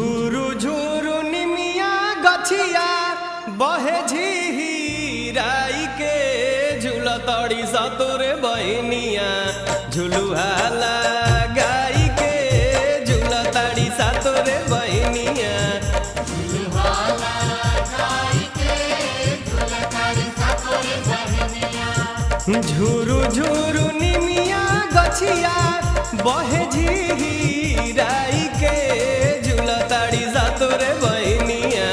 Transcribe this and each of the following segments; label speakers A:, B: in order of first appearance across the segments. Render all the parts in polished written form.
A: झूरू झूरू निमिया गछिया बहे झीराई के झूलतड़ी सतोरे बहनिया झुलुहा लगाई के झूलतड़ी सतोरे बहनिया झूरू झूरू निमिया गछिया बहे झीराई के झूलतड़ी सतोरे बहनिया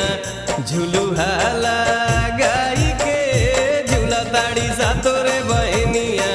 A: झुलुहा लगाई के झूलतड़ी सतोरे बहनिया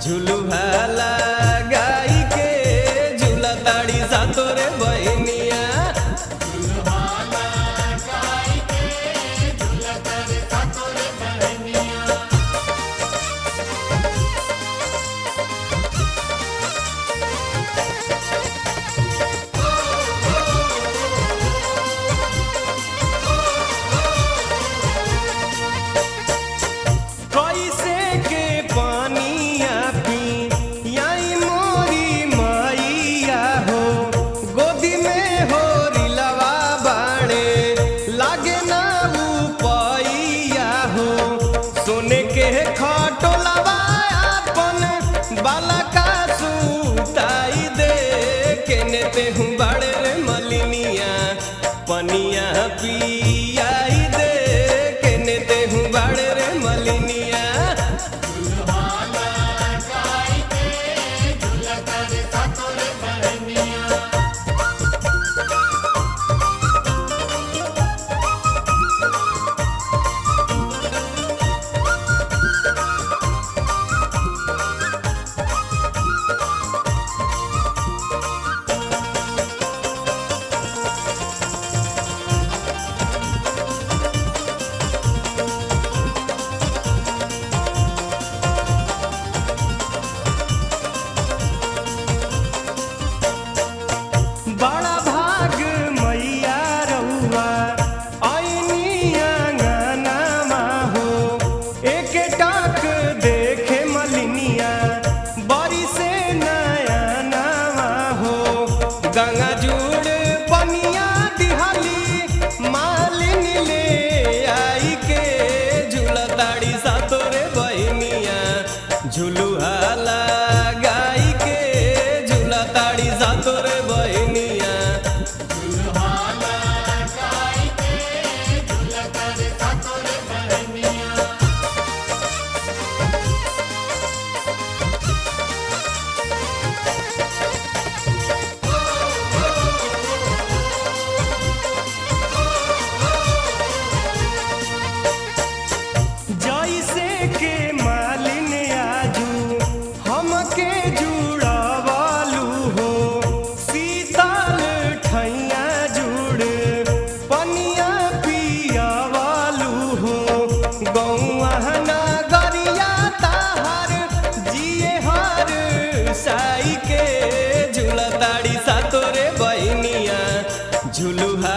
A: झुलुहा लगाई के झूलतड़ी सतोरे बहनिया सोने के खटोलवा अपन बाला का सुताई दे केने ते हूँ बड़े रे मलिनिया पनिया पियाई दे केने ते हूँ बड़े रे मलिनिया गंगा जुड़ पनिया दिहाली मालिन ले आई के झूलतड़ी सतोरे बहनिया झुलुहा लगाई के झूलतड़ी सतोरे बहनिया साई के झूलतड़ी सतोरे बहनिया झुलुहा